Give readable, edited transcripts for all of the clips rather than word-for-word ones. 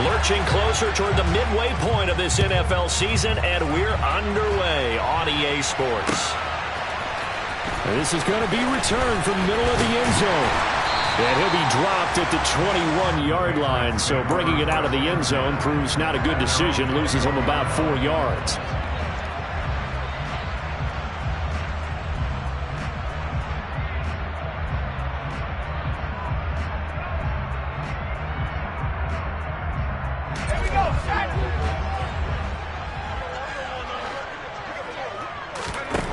Lurching closer toward the midway point of this NFL season, and we're underway on EA Sports. This is going to be returned from the middle of the end zone. And he'll be dropped at the 21-yard line, so bringing it out of the end zone proves not a good decision, loses him about 4 yards.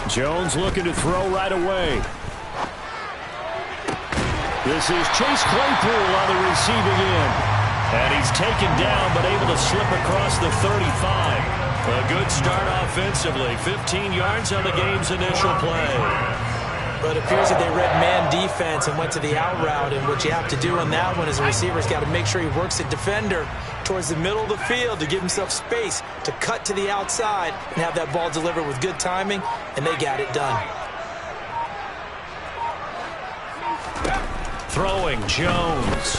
Jones looking to throw right away. This is Chase Claypool on the receiving end. And he's taken down but able to slip across the 35. A good start offensively. 15 yards on the game's initial play. But it appears that they read man defense and went to the out route. And what you have to do on that one is the receiver's got to make sure he works the defender towards the middle of the field to give himself space to cut to the outside and have that ball delivered with good timing, and they got it done. Throwing Jones.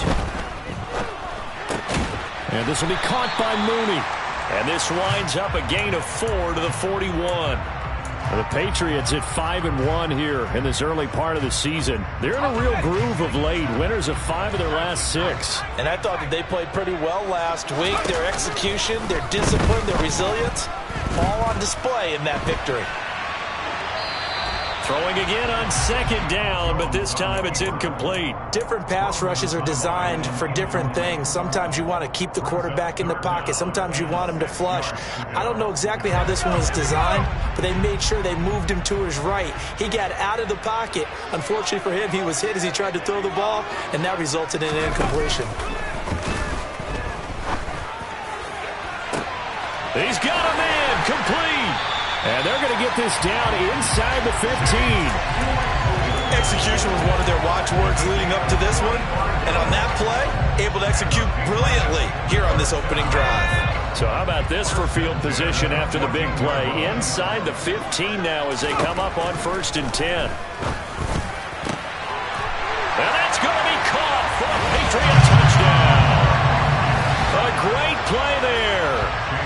And this will be caught by Mooney. And this winds up a gain of 4 to the 41. The Patriots at 5-1 here in this early part of the season. They're in a real groove of late. Winners of 5 of their last 6. And I thought that they played pretty well last week. Their execution, their discipline, their resilience, all on display in that victory. Throwing again on second down, but this time it's incomplete. Different pass rushes are designed for different things. Sometimes you want to keep the quarterback in the pocket. Sometimes you want him to flush. I don't know exactly how this one was designed, but they made sure they moved him to his right. He got out of the pocket. Unfortunately for him, he was hit as he tried to throw the ball, and that resulted in an incompletion. He's got a man complete. And they're going to get this down inside the 15. Execution was one of their watchwords leading up to this one. And on that play, able to execute brilliantly here on this opening drive. So how about this for field position after the big play? Inside the 15 now as they come up on 1st and 10. And that's going to be caught for a Patriot touchdown. A great play there.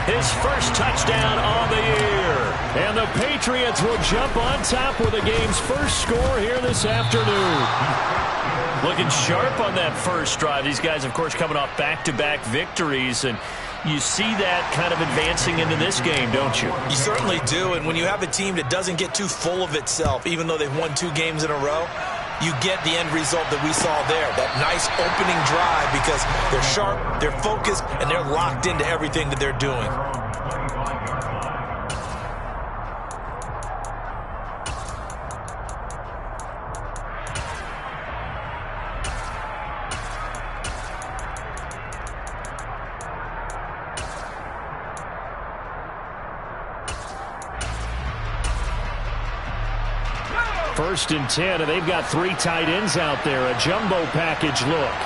His first touchdown on the year. And the Patriots will jump on top with the game's first score here this afternoon. Looking sharp on that first drive. These guys, of course, coming off back-to-back victories. And you see that kind of advancing into this game, don't you? You certainly do. And when you have a team that doesn't get too full of itself, even though they've won 2 games in a row, you get the end result that we saw there, that nice opening drive, because they're sharp, they're focused, and they're locked into everything that they're doing. First and 10, and they've got 3 tight ends out there. A jumbo package look.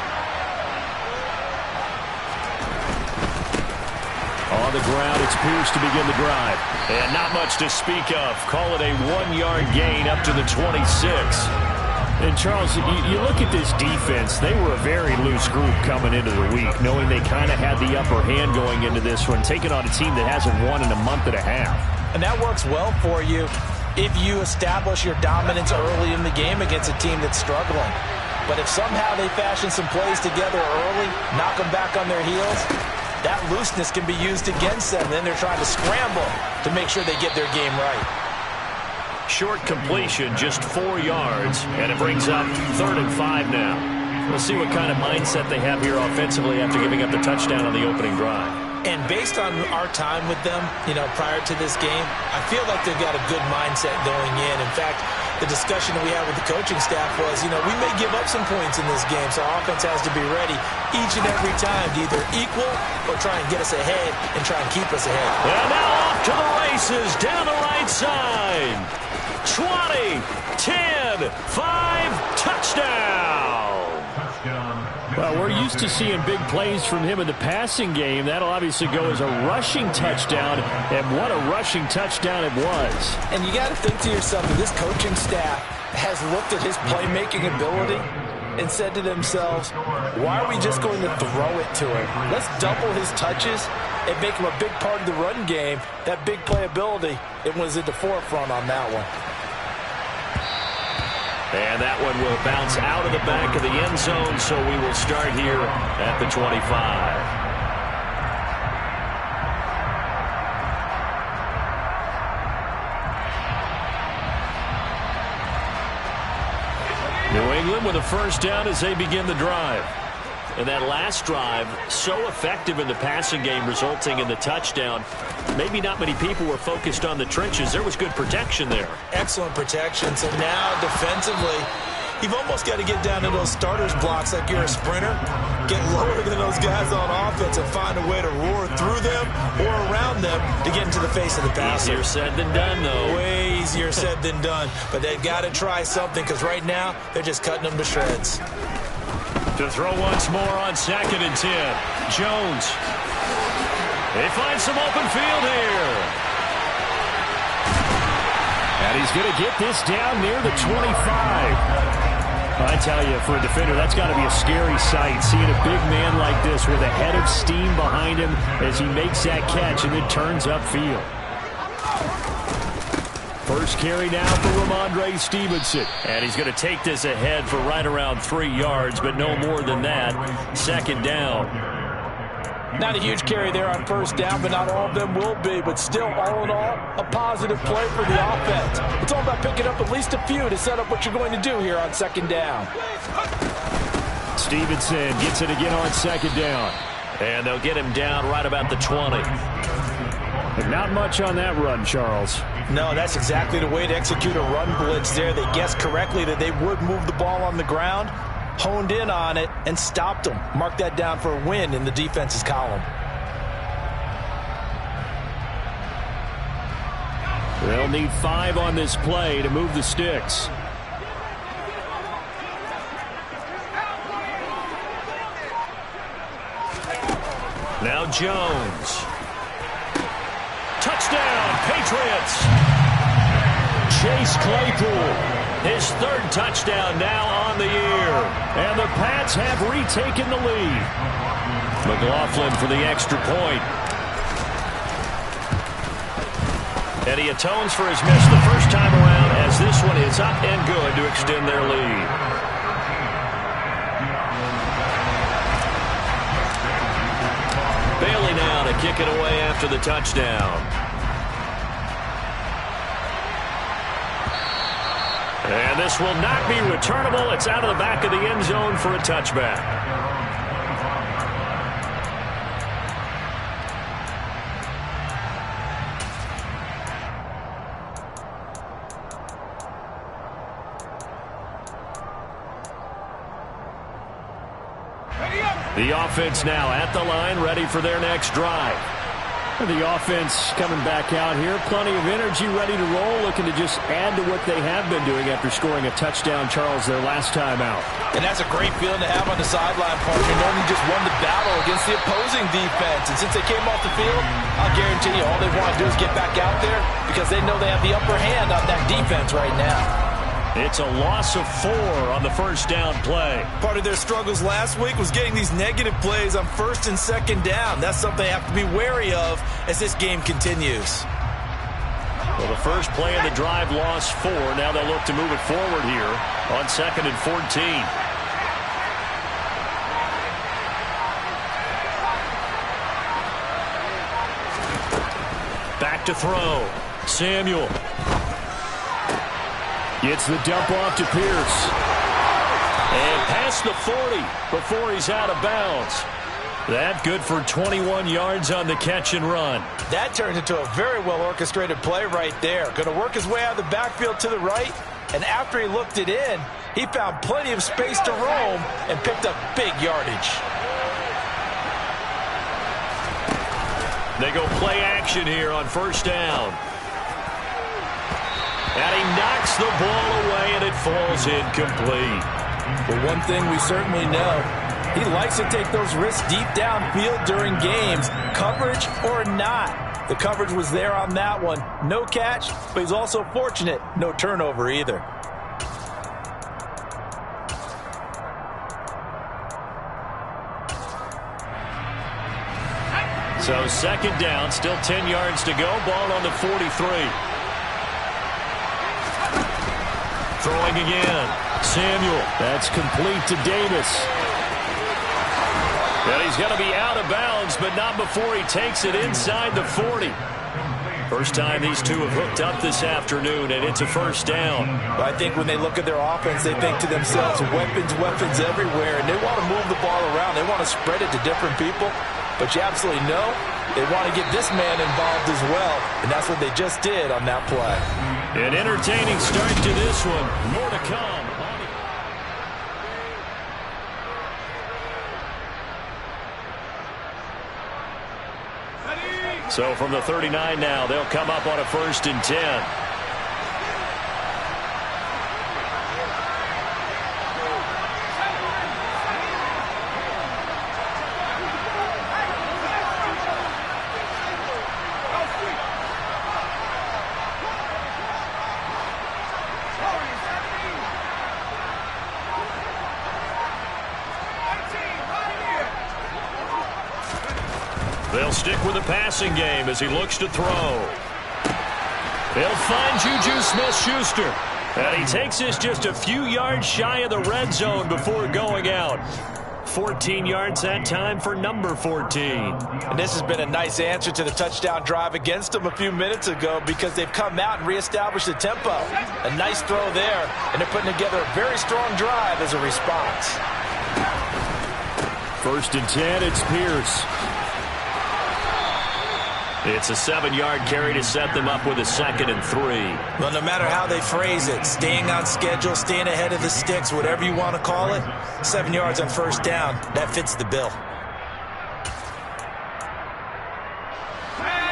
On the ground, it's Pierce to begin the drive. And not much to speak of. Call it a 1-yard gain up to the 26. And, Charles, you look at this defense. They were a very loose group coming into the week, knowing they kind of had the upper hand going into this one, taking on a team that hasn't won in a month and a half. And that works well for you if you establish your dominance early in the game against a team that's struggling. But if somehow they fashion some plays together early, knock them back on their heels, that looseness can be used against them. Then they're trying to scramble to make sure they get their game right. Short completion, just 4 yards, and it brings up 3rd and 5 now. We'll see what kind of mindset they have here offensively after giving up the touchdown on the opening drive. And based on our time with them, prior to this game, I feel like they've got a good mindset going in. In fact, the discussion that we had with the coaching staff was, we may give up some points in this game, so our offense has to be ready each and every time to either equal or try and get us ahead and try and keep us ahead. And now off to the races down the right side. 20, 10, 5, touchdown. Well, we're used to seeing big plays from him in the passing game. That'll obviously go as a rushing touchdown, and what a rushing touchdown it was. And you got to think to yourself that this coaching staff has looked at his playmaking ability, and said to themselves, why are we just going to throw it to him? Let's double his touches and make him a big part of the run game. That big playability, it was at the forefront on that one. And that one will bounce out of the back of the end zone, so we will start here at the 25. New England with a first down as they begin the drive. And that last drive, so effective in the passing game, resulting in the touchdown. Maybe not many people were focused on the trenches. There was good protection there. Excellent protection. So now defensively, you've almost got to get down to those starters blocks like you're a sprinter. Get lower than those guys on offense and find a way to roar through them or around them to get into the face of the passer. Easier said than done, though. Way easier said than done. But they've got to try something because right now they're just cutting them to shreds. To throw once more on 2nd and 10. Jones. They find some open field here. And he's going to get this down near the 25. I tell you, for a defender, that's got to be a scary sight, seeing a big man like this with a head of steam behind him as he makes that catch and then turns upfield. First carry now for Ramondre Stevenson. And he's going to take this ahead for right around 3 yards, but no more than that. 2nd down. Not a huge carry there on first down, but not all of them will be. But still, all in all, a positive play for the offense. It's all about picking up at least a few to set up what you're going to do here on 2nd down. Stevenson gets it again on 2nd down. And they'll get him down right about the 20. But not much on that run, Charles. No, that's exactly the way to execute a run blitz there. They guessed correctly that they would move the ball on the ground, honed in on it, and stopped them. Mark that down for a win in the defense's column. They'll need 5 on this play to move the sticks. Now Jones. Touchdown, Patriots. Chase Claypool, his 3rd touchdown now on the year. And the Pats have retaken the lead. McLaughlin for the extra point. And he atones for his miss the first time around as this one is up and good to extend their lead. Bailey now to kick it away after the touchdown. And this will not be returnable. It's out of the back of the end zone for a touchback. The offense now at the line, ready for their next drive. The offense coming back out here, plenty of energy, ready to roll, looking to just add to what they have been doing after scoring a touchdown, Charles, their last time out. And that's a great feeling to have on the sideline, partner, knowing you just won the battle against the opposing defense. And since they came off the field, I'll guarantee you all they want to do is get back out there because they know they have the upper hand on that defense right now. It's a loss of 4 on the first down play. Part of their struggles last week was getting these negative plays on 1st and 2nd down. That's something they have to be wary of as this game continues. Well, the first play of the drive lost 4. Now they'll look to move it forward here on 2nd and 14. Back to throw. Samuel. Gets the dump off to Pierce. And past the 40 before he's out of bounds. That good for 21 yards on the catch and run. That turned into a very well-orchestrated play right there. Going to work his way out of the backfield to the right. And after he looked it in, he found plenty of space to roam and picked up big yardage. They go play action here on first down. And he knocks the ball away, and it falls incomplete. But one thing we certainly know, he likes to take those risks deep downfield during games, coverage or not. The coverage was there on that one. No catch, but he's also fortunate. No turnover either. So second down, still 10 yards to go. Ball on the 43. Throwing again. Samuel. That's complete to Davis. And he's going to be out of bounds, but not before he takes it inside the 40. First time these two have hooked up this afternoon, and it's a first down. I think when they look at their offense, they think to themselves, weapons everywhere, and they want to move the ball around. They want to spread it to different people, but you absolutely know they want to get this man involved as well, and that's what they just did on that play. An entertaining start to this one. More to come. So from the 39 now, they'll come up on a 1st and 10. They'll stick with the passing game as he looks to throw. They'll find Juju Smith-Schuster. And he takes this just a few yards shy of the red zone before going out. 14 yards that time for number 14. And this has been a nice answer to the touchdown drive against them a few minutes ago because they've come out and reestablished the tempo. A nice throw there, and they're putting together a very strong drive as a response. 1st and 10, it's Pierce. It's a 7-yard carry to set them up with a 2nd and 3. Well, no matter how they phrase it, staying on schedule, staying ahead of the sticks, whatever you want to call it, 7 yards on 1st down, that fits the bill.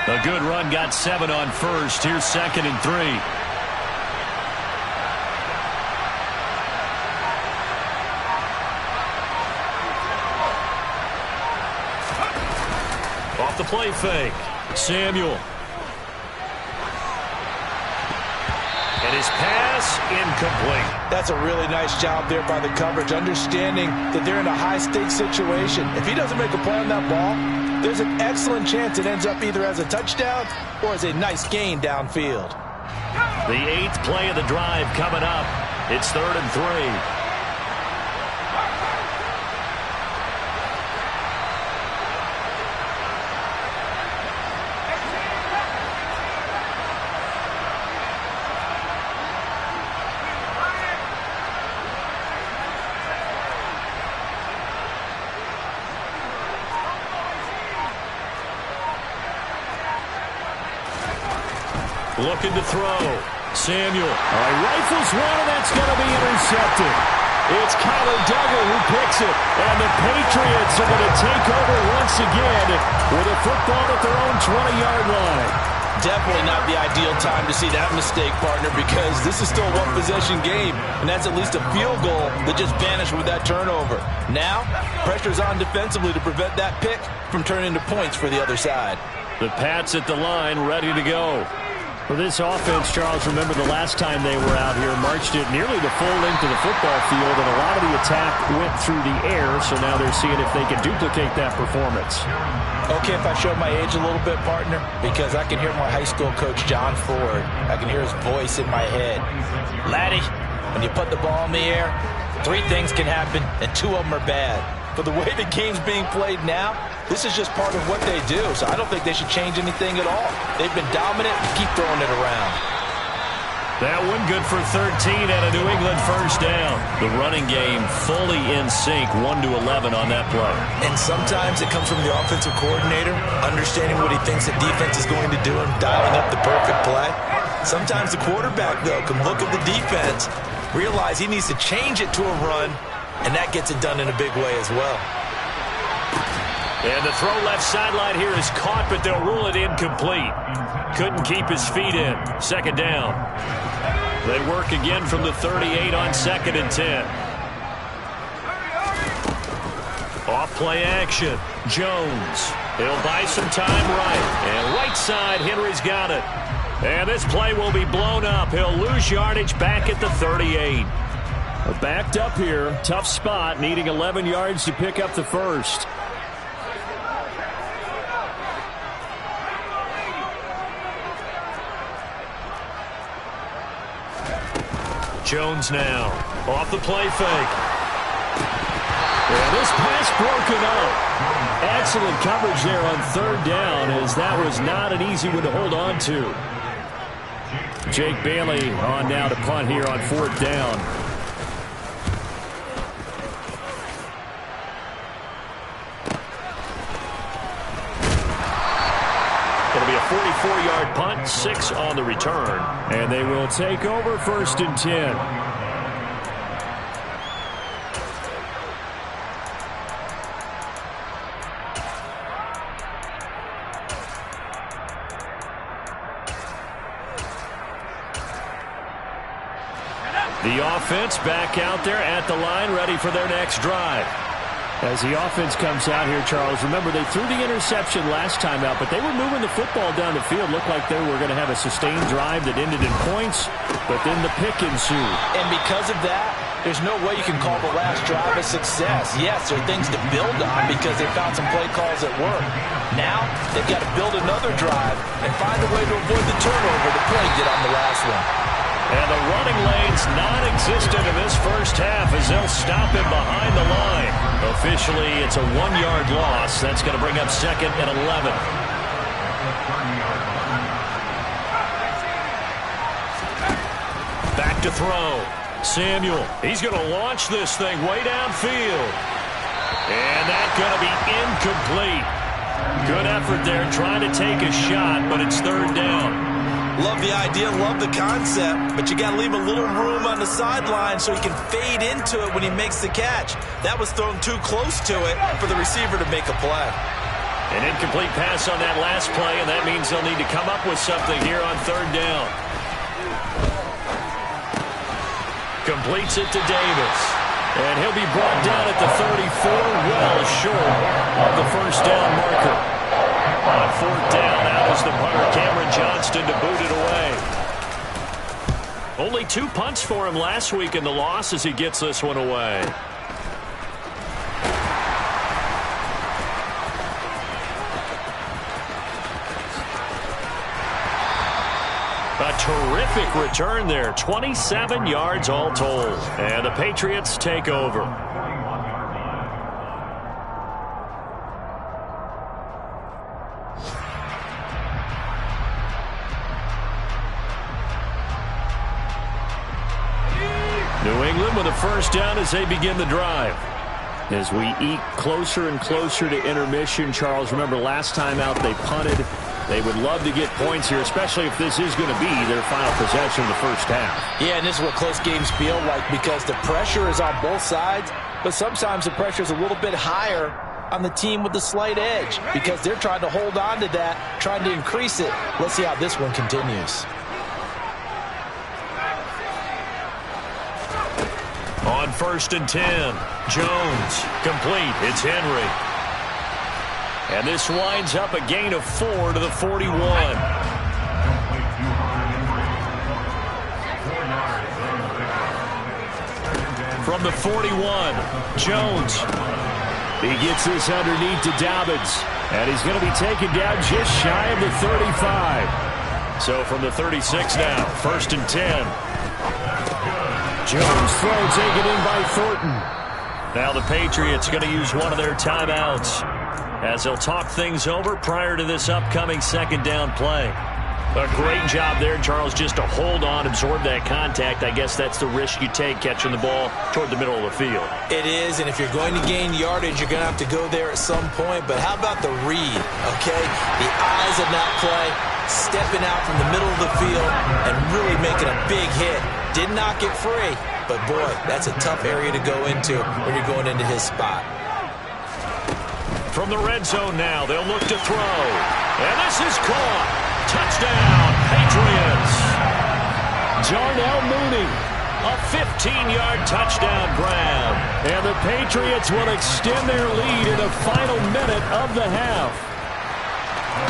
A good run got 7 on 1st. Here's 2nd and 3. Off the play fake. Samuel. And his pass incomplete. That's a really nice job there by the coverage, understanding that they're in a high-stakes situation. If he doesn't make a play on that ball, there's an excellent chance it ends up either as a touchdown or as a nice gain downfield. The 8th play of the drive coming up. It's 3rd and 3. Looking to throw. Samuel. Rifles one, and that's going to be intercepted. It's Kyler Duggar who picks it. And the Patriots are going to take over once again with a football at their own 20-yard line. Definitely not the ideal time to see that mistake, partner, because this is still a one-possession game, and that's at least a field goal that just vanished with that turnover. Now, pressure's on defensively to prevent that pick from turning into points for the other side. The Pats at the line, ready to go. For this offense, Charles, remember the last time they were out here, marched it nearly the full length of the football field, and a lot of the attack went through the air, so now they're seeing if they can duplicate that performance. Okay, if I show my age a little bit, partner, because I can hear my high school coach, John Ford. I can hear his voice in my head. Laddie, when you put the ball in the air, 3 things can happen, and 2 of them are bad. But the way the game's being played now, this is just part of what they do, so I don't think they should change anything at all. They've been dominant and keep throwing it around. That one good for 13 and a New England first down. The running game fully in sync, 1-11 on that play. And sometimes it comes from the offensive coordinator, understanding what he thinks the defense is going to do and dialing up the perfect play. Sometimes the quarterback, though, can look at the defense, realize he needs to change it to a run, and that gets it done in a big way as well. And the throw left sideline here is caught, but they'll rule it incomplete. Couldn't keep his feet in. 2nd down. They work again from the 38 on 2nd and 10. Off play action. Jones. He'll buy some time right. And right side, Henry's got it. And this play will be blown up. He'll lose yardage back at the 38. Backed up here. Tough spot. Needing 11 yards to pick up the first. Jones now. Off the play fake. And this pass broken up. Excellent coverage there on third down, as that was not an easy one to hold on to. Jake Bailey on now to punt here on fourth down. It'll be a 44-yard punt, 6 on the return. And they will take over first and 10. The offense back out there at the line, ready for their next drive. As the offense comes out here, Charles, remember they threw the interception last time out, but they were moving the football down the field. Looked like they were going to have a sustained drive that ended in points, but then the pick ensued. And because of that, there's no way you can call the last drive a success. Yes, there are things to build on because they found some play calls that work. Now, they've got to build another drive and find a way to avoid the turnover the play did on the last one. And the running lane's non-existent in this first half as they'll stop him behind the line. Officially, it's a 1-yard loss. That's going to bring up second and 11. Back to throw. Samuel, he's going to launch this thing way downfield. And that's going to be incomplete. Good effort there trying to take a shot, but it's third down. Love the idea, love the concept, but you got to leave a little room on the sideline so he can fade into it when he makes the catch. That was thrown too close to it for the receiver to make a play. An incomplete pass on that last play, and that means they'll need to come up with something here on third down. Completes it to Davis. And he'll be brought down at the 34, well short of the first down marker. On fourth down, out is the punter, Cameron Johnston, to boot it away. Only 2 punts for him last week in the loss as he gets this one away. A terrific return there, 27 yards all told. And the Patriots take over. New England with a first down as they begin the drive. As we eke closer and closer to intermission, Charles, remember last time out they punted. They would love to get points here, especially if this is going to be their final possession of the first half. Yeah, and this is what close games feel like because the pressure is on both sides, but sometimes the pressure is a little bit higher on the team with the slight edge because they're trying to hold on to that, trying to increase it. Let's see how this one continues. On first and 10, Jones, complete, it's Henry. And this winds up a gain of 4 to the 41. From the 41, Jones. He gets this underneath to Dobbins. And he's going to be taken down just shy of the 35. So from the 36 now, first and 10. Jones throw taken in by Thornton. Now the Patriots going to use one of their timeouts as they'll talk things over prior to this upcoming second down play. A great job there, Charles, just to hold on, absorb that contact. I guess that's the risk you take catching the ball toward the middle of the field. It is, and if you're going to gain yardage, you're going to have to go there at some point. But how about the read, okay? The eyes of that play, stepping out from the middle of the field and really making a big hit. Did not get free, but boy, that's a tough area to go into when you're going into his spot. From the red zone now, they'll look to throw. And this is caught. Touchdown, Patriots. Darnell Mooney. A 15-yard touchdown grab. And the Patriots will extend their lead in the final minute of the half.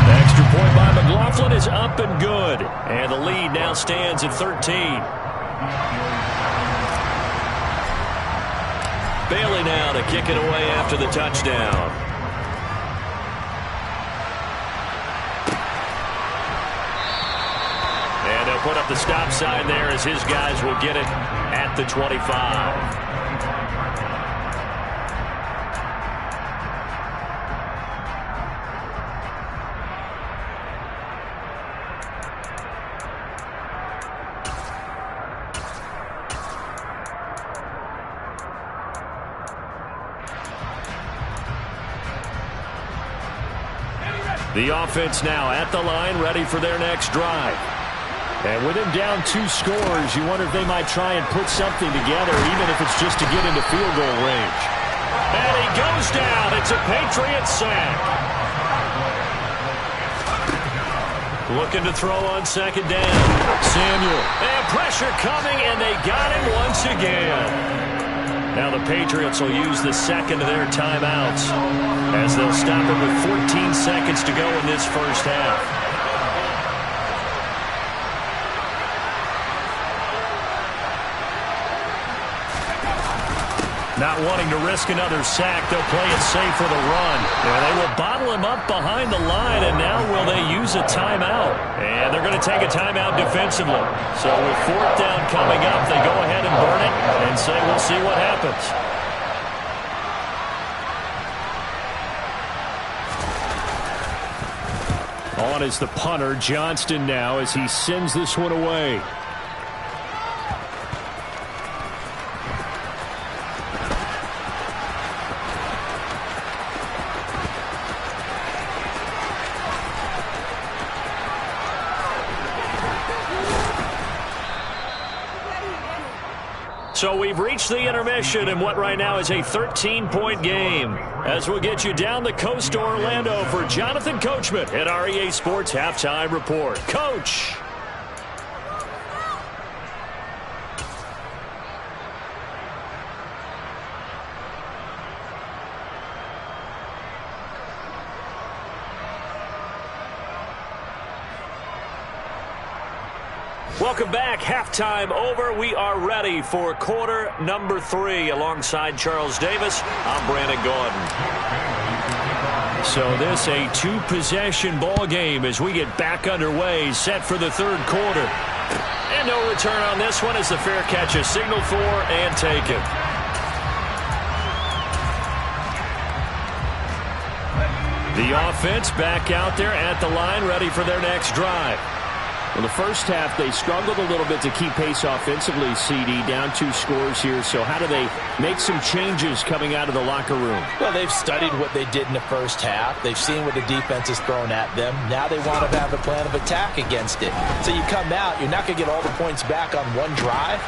The extra point by McLaughlin is up and good. And the lead now stands at 13. Bailey now to kick it away after the touchdown. And they'll put up the stop sign there as his guys will get it at the 25. The offense now at the line, ready for their next drive. And with him down 2 scores, you wonder if they might try and put something together, even if it's just to get into field goal range. And he goes down. It's a Patriot sack. Looking to throw on second down. Samuel. And pressure coming, and they got him once again. Now the Patriots will use the second of their timeouts as they'll stop it with 14 seconds to go in this first half. Not wanting to risk another sack, they'll play it safe for the run. And they will bottle him up behind the line, and now will they use a timeout? And they're going to take a timeout defensively. So with 4th down coming up, they go ahead and burn it and say we'll see what happens. On is the punter, Johnston now, as he sends this one away. So we've reached the intermission in what right now is a 13-point game. As we'll get you down the coast to Orlando for Jonathan Coachman at our EA Sports Halftime Report. Coach! Welcome back. Halftime over. We are ready for quarter number 3. Alongside Charles Davis, I'm Brandon Gaudin. So this a 2-possession ball game as we get back underway, set for the 3rd quarter. And no return on this one as the fair catch is signaled for and taken. The offense back out there at the line, ready for their next drive. Well, the first half, they struggled a little bit to keep pace offensively, CD, down 2 scores here. So how do they make some changes coming out of the locker room? Well, they've studied what they did in the first half. They've seen what the defense has thrown at them. Now they want to have a plan of attack against it. So you come out, you're not going to get all the points back on one drive,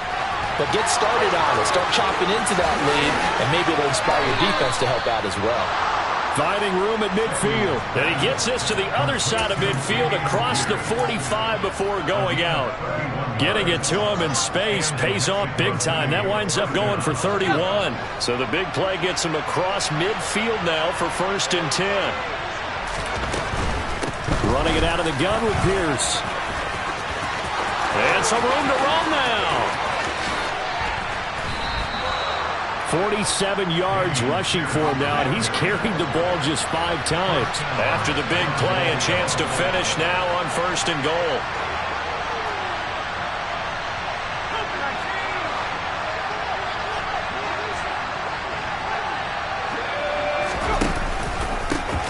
but get started on it. Start chopping into that lead, and maybe it'll inspire your defense to help out as well. Finding room at midfield. And he gets this to the other side of midfield across the 45 before going out. Getting it to him in space pays off big time. That winds up going for 31. So the big play gets him across midfield now for 1st and 10. Running it out of the gun with Pierce. And some room to run now. 47 yards rushing for him now, and he's carried the ball just 5 times. After the big play, a chance to finish now on 1st and goal.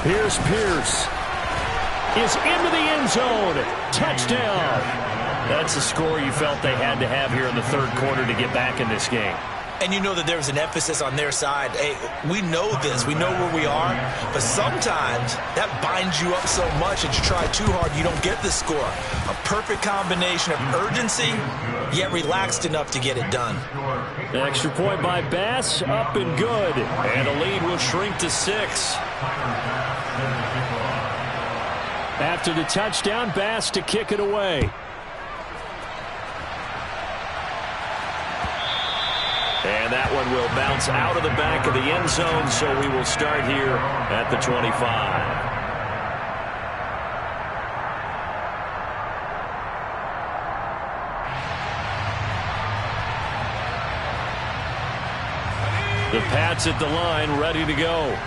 Here's Pierce. Is into the end zone. Touchdown. That's the score you felt they had to have here in the 3rd quarter to get back in this game. And you know that there's an emphasis on their side. Hey, we know this. We know where we are. But sometimes that binds you up so much that you try too hard, you don't get the score. A perfect combination of urgency, yet relaxed enough to get it done. An extra point by Bass, up and good. And the lead will shrink to 6. After the touchdown, Bass to kick it away. And that one will bounce out of the back of the end zone, so we will start here at the 25. The Pats at the line, ready to go.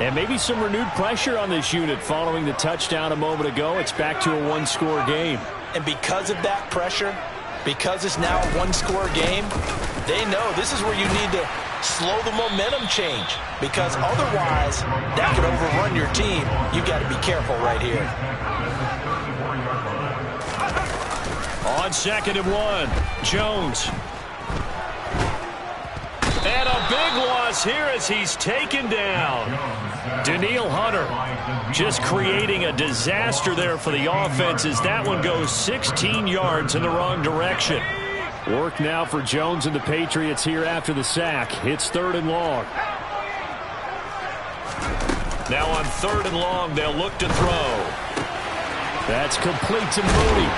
And maybe some renewed pressure on this unit following the touchdown a moment ago. It's back to a 1-score game. And because of that pressure, because it's now a one-score game, they know this is where you need to slow the momentum change, because otherwise that could overrun your team. You've got to be careful right here. On 2nd and 1, Jones. And a big loss here as he's taken down. Danielle Hunter just creating a disaster there for the offense as that one goes 16 yards in the wrong direction. Work now for Jones and the Patriots here after the sack. It's 3rd and long. Now on 3rd and long, they'll look to throw. That's complete to Mooney.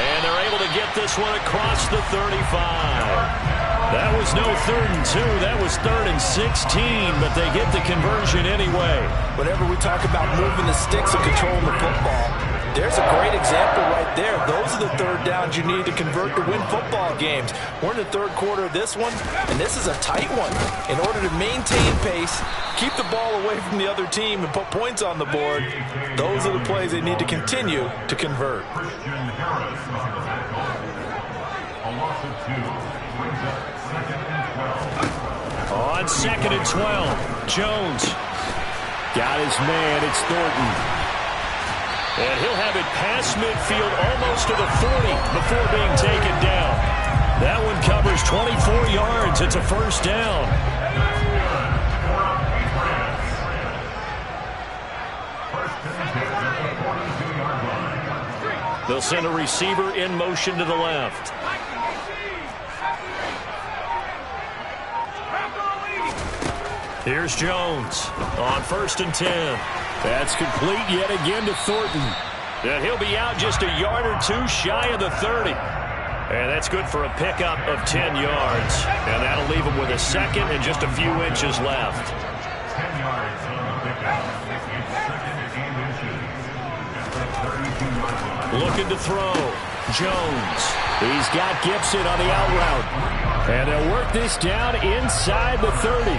And they're able to get this one across the 35. That was no 3rd and 2. That was 3rd and 16, but they get the conversion anyway. Whenever we talk about moving the sticks and controlling the football, there's a great example right there. Those are the 3rd downs you need to convert to win football games. We're in the 3rd quarter of this one, and this is a tight one. In order to maintain pace, keep the ball away from the other team, and put points on the board, those are the plays they need to continue to convert. On 2nd and 12, Jones got his man. It's Thornton. And he'll have it past midfield almost to the 40 before being taken down. That one covers 24 yards. It's a 1st down. They'll send a receiver in motion to the left. Here's Jones on 1st and 10. That's complete yet again to Thornton. And he'll be out just a yard or two shy of the 30. And that's good for a pickup of 10 yards. And that'll leave him with a 2nd and just a few inches left. Looking to throw. Jones. He's got Gibson on the out route. And they'll work this down inside the 30.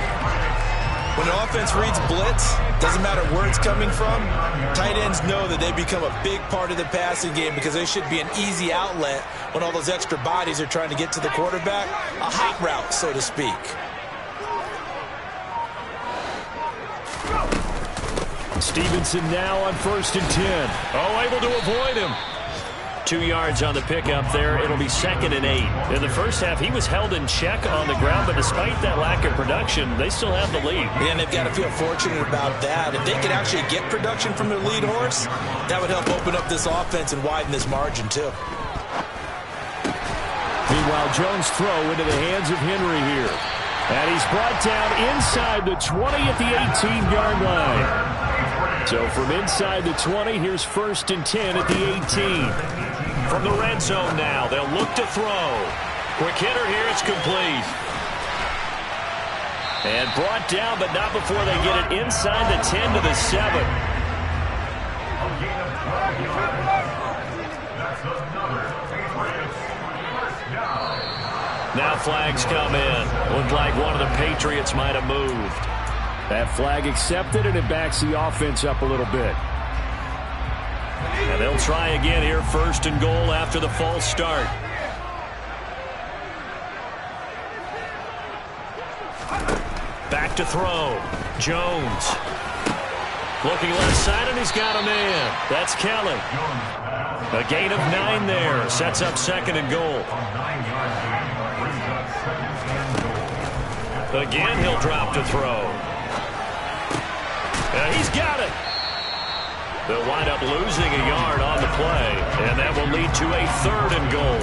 When the offense reads blitz, doesn't matter where it's coming from, tight ends know that they become a big part of the passing game because they should be an easy outlet when all those extra bodies are trying to get to the quarterback. A hot route, so to speak. Stevenson now on 1st and 10. Oh, able to avoid him. 2 yards on the pickup there. It'll be 2nd and 8. In the first half, he was held in check on the ground, but despite that lack of production, they still have the lead. Yeah, and they've got to feel fortunate about that. If they could actually get production from their lead horse, that would help open up this offense and widen this margin, too. Meanwhile, Jones' throw into the hands of Henry here. And he's brought down inside the 20 at the 18-yard line. So from inside the 20, here's 1st and 10 at the 18. From the red zone now, they'll look to throw. Quick hitter here, it's complete. And brought down, but not before they get it inside the 10 to the 7. Now flags come in. Looked like one of the Patriots might have moved. That flag accepted, and it backs the offense up a little bit. And they'll try again here, 1st and goal after the false start. Back to throw. Jones. Looking left side, and he's got a man. That's Kelly. A gain of 9 there. Sets up 2nd and goal. Again, he'll drop to throw. And he's got it. They'll wind up losing a yard on the play, and that will lead to a 3rd and goal.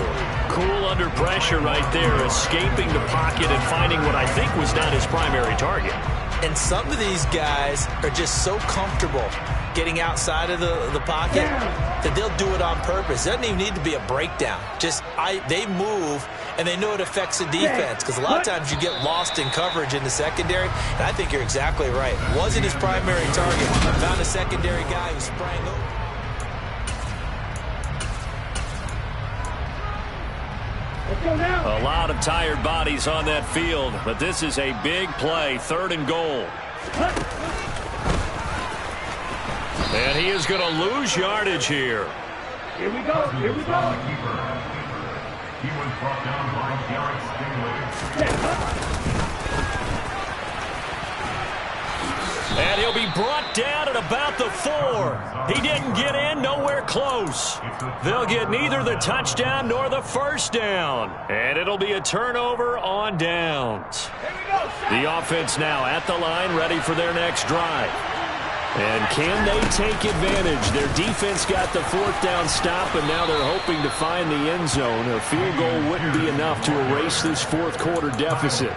Cool under pressure right there, escaping the pocket and finding what I think was not his primary target. And some of these guys are just so comfortable getting outside of the pocket that they'll do it on purpose. It doesn't even need to be a breakdown. They move, and they know it affects the defense because a lot of times you get lost in coverage in the secondary. And I think you're exactly right. Wasn't his primary target. Found a secondary guy who sprang over. A lot of tired bodies on that field, but this is a big play, 3rd and goal. And he is going to lose yardage here. Here we go. He was brought down by Garrett Stingley. And he'll be brought down at about the 4. He didn't get in, nowhere close. They'll get neither the touchdown nor the first down. And it'll be a turnover on downs. The offense now at the line, ready for their next drive. And can they take advantage? Their defense got the 4th down stop, and now they're hoping to find the end zone. A field goal wouldn't be enough to erase this 4th quarter deficit.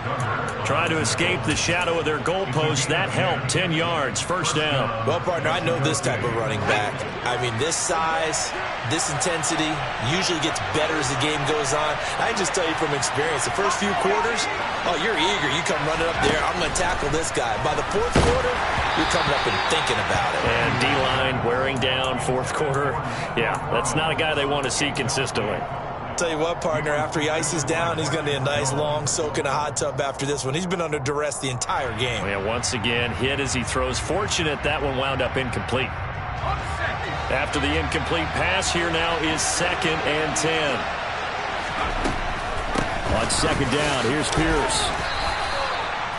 Trying to escape the shadow of their goalpost. That helped. 10 yards, first down. Well, partner, I know this type of running back. I mean, this size, this intensity usually gets better as the game goes on. I can just tell you from experience, the first few quarters, oh, you're eager. You come running up there, I'm going to tackle this guy. By the 4th quarter, you're coming up and thinking about it. And D-line wearing down 4th quarter. Yeah, that's not a guy they want to see consistently. Tell you what, partner, after he ices down, he's going to be a nice long soak in a hot tub after this one. He's been under duress the entire game. Yeah, once again, hit as he throws. Fortunate that one wound up incomplete. After the incomplete pass, here now is 2nd and 10. On 2nd down, here's Pierce.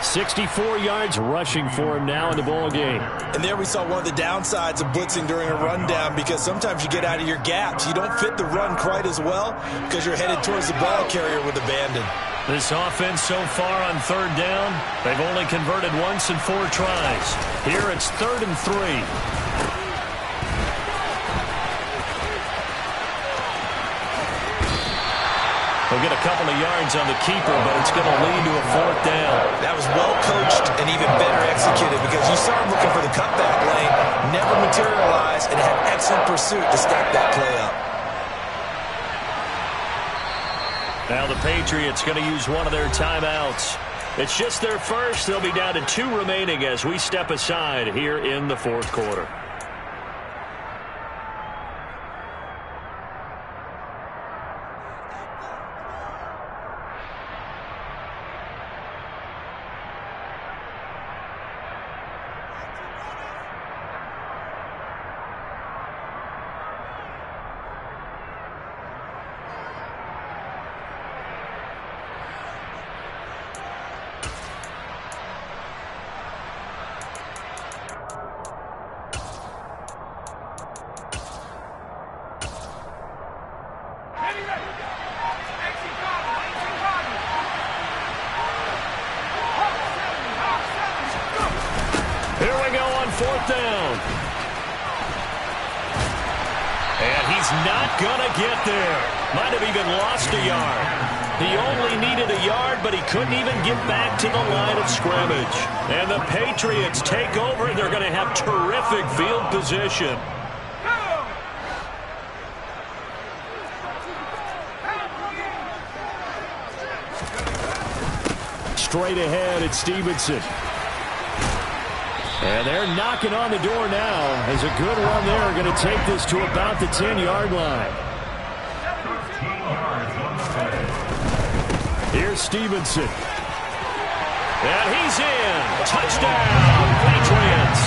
64 yards rushing for him now in the ball game. And there we saw one of the downsides of blitzing during a rundown, because sometimes you get out of your gaps. You don't fit the run quite as well because you're headed towards the ball carrier with abandon. This offense so far on 3rd down, they've only converted once in 4 tries. Here it's 3rd and 3. They'll get a couple of yards on the keeper, but it's going to lead to a 4th down. That was well coached and even better executed, because you saw him looking for the cutback lane, never materialized, and had excellent pursuit to stack that play up. Now the Patriots going to use one of their timeouts. It's just their first. They'll be down to 2 remaining as we step aside here in the 4th quarter. Here we go on 4th down. And he's not going to get there. Might have even lost a yard. He only needed a yard, but he couldn't even get back to the line of scrimmage. And the Patriots take over. They're going to have terrific field position. Straight ahead, it's Stevenson. And they're knocking on the door now as a good run there. Going to take this to about the 10-yard line. Here's Stevenson. And he's in. Touchdown, Patriots.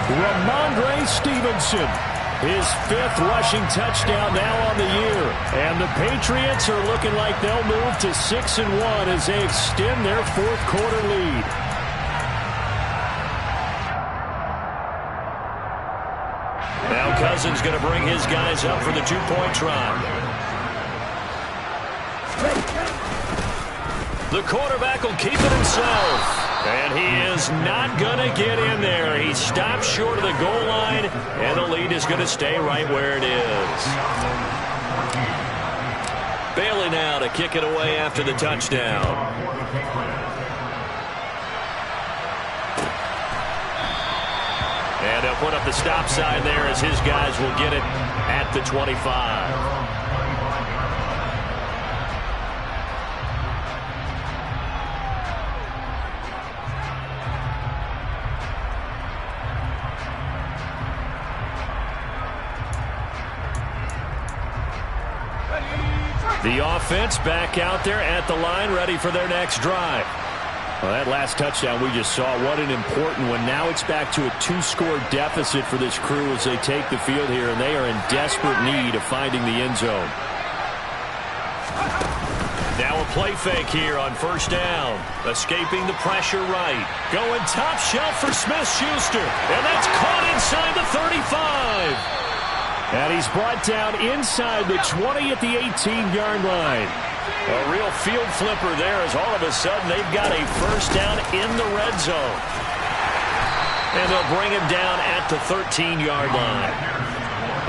Ramondre Stevenson. His 5th rushing touchdown now on the year. And the Patriots are looking like they'll move to 6-1 as they extend their 4th quarter lead. Now Cousins going to bring his guys up for the 2-point try. The quarterback will keep it himself. And he is not going to get in there. He stopped short of the goal line, and the lead is going to stay right where it is. Bailey now to kick it away after the touchdown. And he'll put up the stop sign there as his guys will get it at the 25. The offense back out there at the line, ready for their next drive. Well, that last touchdown we just saw, what an important one. Now it's back to a 2-score deficit for this crew as they take the field here, and they are in desperate need of finding the end zone. Now a play fake here on first down. Escaping the pressure right. Going top shelf for Smith-Schuster. And that's caught inside the 35. And he's brought down inside the 20 at the 18-yard line. A real field flipper there as all of a sudden they've got a first down in the red zone. And they'll bring him down at the 13-yard line.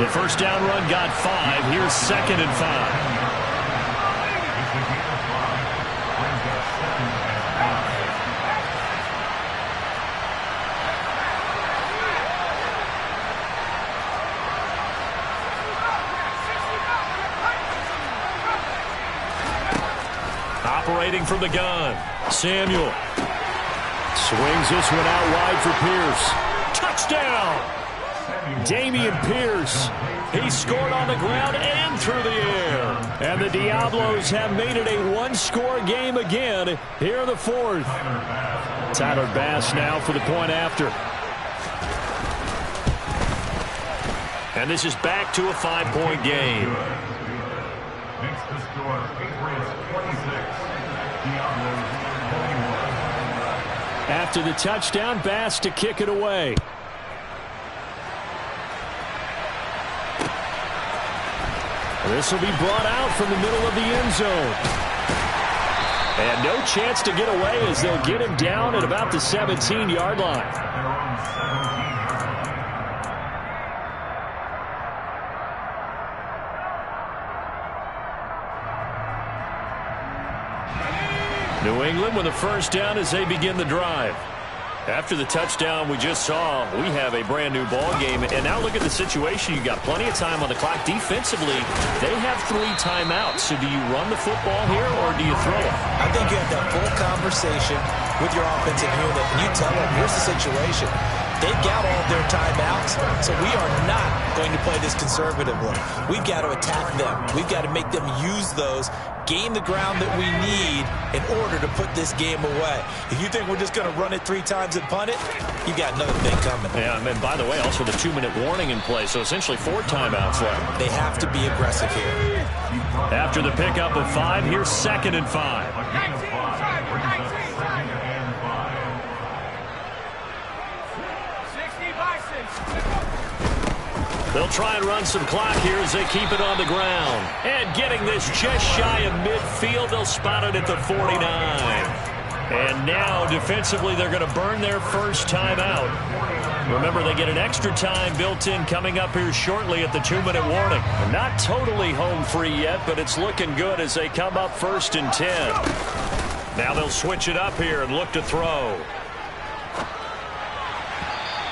The first down run got 5. Here's 2nd and 5. Operating from the gun, Samuel. Swings this one out wide for Pierce. Touchdown! Damian Pierce. He scored on the ground and through the air. And the Diablos have made it a one-score game again here in the fourth. Tyler Bass now for the point after. And this is back to a 5-point game. Makes the score Patriots 26. Diablos 21. After the touchdown, Bass to kick it away. This will be brought out from the middle of the end zone. And no chance to get away as they'll get him down at about the 17-yard line. They're on 17. New England with a first down as they begin the drive. After the touchdown we just saw, we have a brand new ball game. And now look at the situation. You've got plenty of time on the clock. Defensively, they have 3 timeouts. So do you run the football here or do you throw it? I think you have that full conversation with your offensive unit, and you tell them, here's the situation. They've got all of their timeouts, so we are not going to play this conservatively. We've got to attack them. We've got to make them use those, gain the ground that we need in order to put this game away. If you think we're just going to run it 3 times and punt it, you got another thing coming. Yeah, and by the way, also the 2-minute warning in play, so essentially 4 timeouts left. They have to be aggressive here. After the pickup of 5, here's 2nd and 5. They'll try and run some clock here as they keep it on the ground. And getting this just shy of midfield, they'll spot it at the 49. And now, defensively, they're going to burn their first timeout. Remember, they get an extra time built in coming up here shortly at the 2-minute warning. They're not totally home free yet, but it's looking good as they come up 1st and 10. Now they'll switch it up here and look to throw.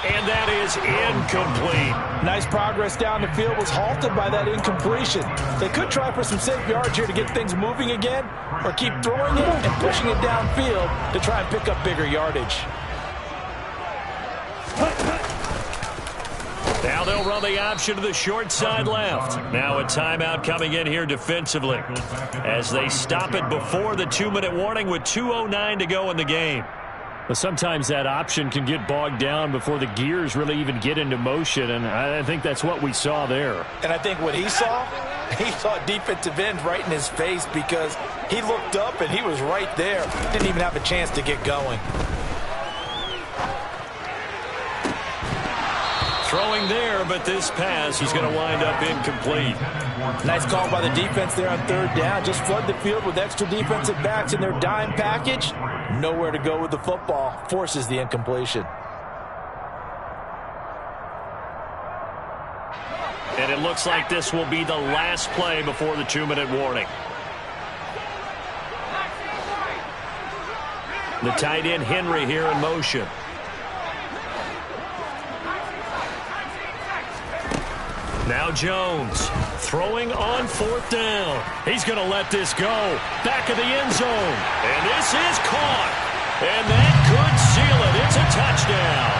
And that is incomplete. Nice progress down the field, was halted by that incompletion. They could try for some safe yards here to get things moving again, or keep throwing it and pushing it downfield to try and pick up bigger yardage. Now they'll run the option to the short side left. Now a timeout coming in here defensively as they stop it before the 2-minute warning with 2:09 to go in the game. But sometimes that option can get bogged down before the gears really even get into motion, and I think that's what we saw there. And I think what he saw defensive end right in his face because he looked up and he was right there. Didn't even have a chance to get going. Throwing there, but this pass is going to wind up incomplete. Nice call by the defense there on 3rd down. Just flood the field with extra defensive backs in their dime package. Nowhere to go with the football. Forces the incompletion. And it looks like this will be the last play before the 2-minute warning. The tight end Henry here in motion. Now Jones throwing on 4th down. He's going to let this go. Back of the end zone. And this is caught. And that could seal it. It's a touchdown.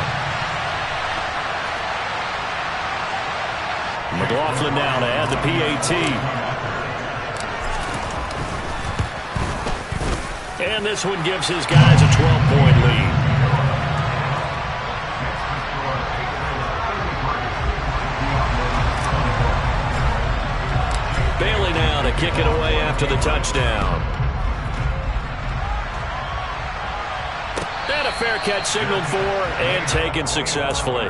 McLaughlin now to add the PAT. And this one gives his guys a 12-point lead. Bailey now to kick it away after the touchdown. And a fair catch signaled for and taken successfully.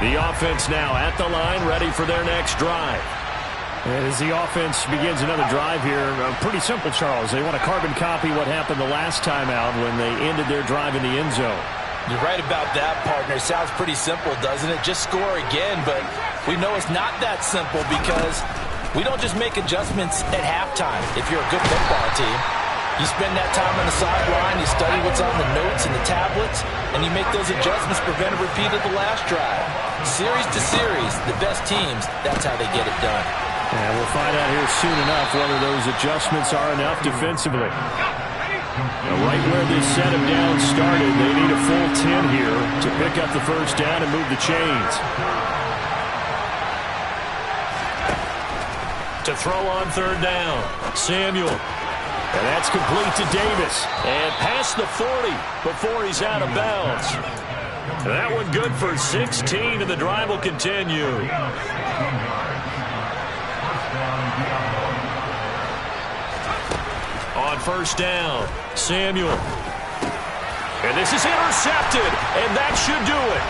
The offense now at the line, ready for their next drive. And as the offense begins another drive here, pretty simple, Charles. They want to carbon copy what happened the last time out when they ended their drive in the end zone. You're right about that, partner. Sounds pretty simple, doesn't it? Just score again, but we know it's not that simple because we don't just make adjustments at halftime if you're a good football team. You spend that time on the sideline, you study what's on the notes and the tablets, and you make those adjustments to prevent a repeat of the last drive. Series to series, the best teams, that's how they get it done. And we'll find out here soon enough whether those adjustments are enough defensively. Now, right where this set of downs started, they need a full 10 here to pick up the first down and move the chains. To throw on third down, Samuel. And that's complete to Davis. And past the 40 before he's out of bounds. That one good for 16, and the drive will continue. On first down, Samuel. And this is intercepted, and that should do it.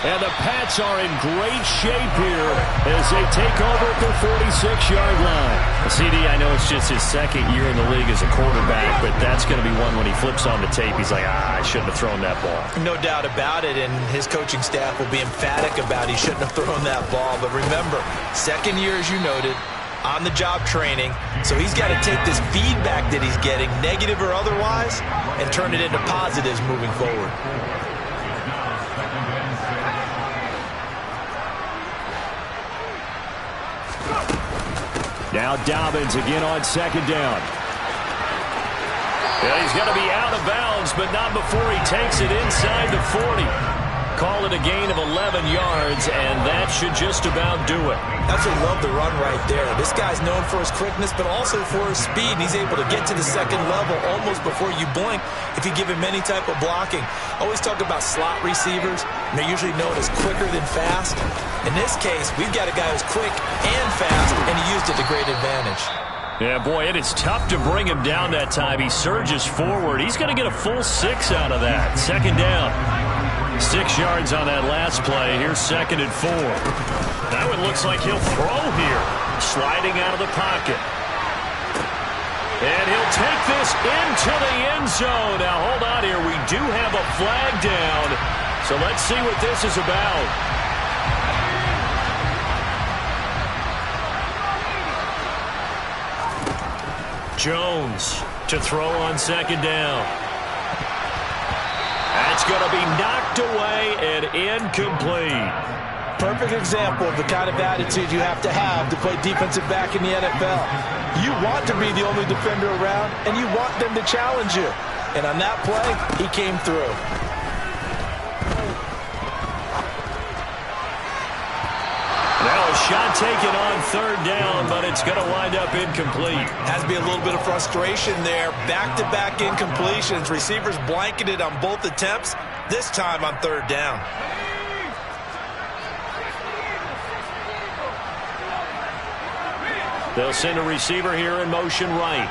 And the Pats are in great shape here as they take over at their 46-yard line. CD, I know it's just his second year in the league as a quarterback, but that's going to be one when he flips on the tape. He's like, I shouldn't have thrown that ball. No doubt about it, and his coaching staff will be emphatic about he shouldn't have thrown that ball. But remember, second year, as you noted, on-the-job training, so he's got to take this feedback that he's getting, negative or otherwise, and turn it into positives moving forward. Now Dobbins again on second down. Yeah, he's going to be out of bounds, but not before he takes it inside the 40. Call it a gain of 11 yards, and that should just about do it. That's what love the run right there. This guy's known for his quickness, but also for his speed. And he's able to get to the second level almost before you blink if you give him any type of blocking. I always talk about slot receivers, and they're usually known as quicker than fast. In this case, we've got a guy who's quick and fast, and he used it to great advantage. Yeah, boy, it is tough to bring him down that time. He surges forward. He's going to get a full 6 out of that. Second down. 6 yards on that last play. Here's second and 4. That one looks like he'll throw here. Sliding out of the pocket. And he'll take this into the end zone. Now, hold on here. We do have a flag down. So let's see what this is about. Jones to throw on second down. That's going to be knocked away and incomplete. Perfect example of the kind of attitude you have to play defensive back in the NFL. You want to be the only defender around, and you want them to challenge you. And on that play, he came through. Now a shot taken on third down, but it's going to wind up incomplete. Has to be a little bit of frustration there. Back-to-back incompletions. Receivers blanketed on both attempts, this time on third down. They'll send a receiver here in motion right.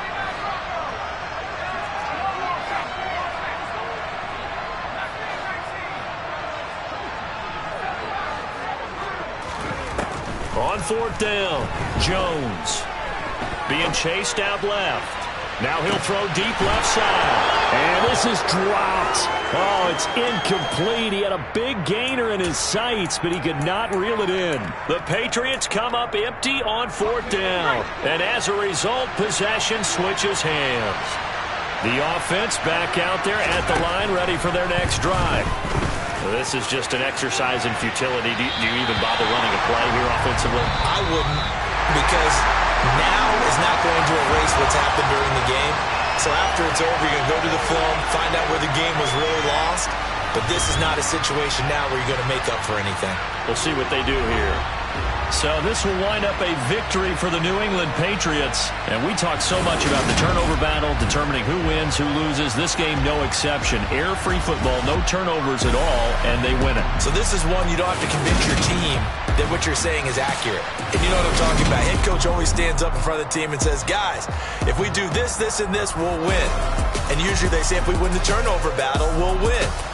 On fourth down, Jones being chased out left. Now he'll throw deep left side. And this is dropped. Oh, it's incomplete. He had a big gainer in his sights, but he could not reel it in. The Patriots come up empty on fourth down. And as a result, possession switches hands. The offense back out there at the line, ready for their next drive. This is just an exercise in futility. Do you even bother running a play here offensively? I wouldn't, because now is not going to erase what's happened during the game. So after it's over, you're going to go to the film, find out where the game was really lost, But this is not a situation now where you're going to make up for anything. We'll see what they do here. So this will wind up a victory for the New England Patriots. And we talk so much about the turnover battle, determining who wins, who loses. This game, no exception. Air-free football, no turnovers at all, and they win it. So this is one you don't have to convince your team that what you're saying is accurate. And you know what I'm talking about. Head coach always stands up in front of the team and says, guys, if we do this, this, and this, we'll win. And usually they say if we win the turnover battle, we'll win.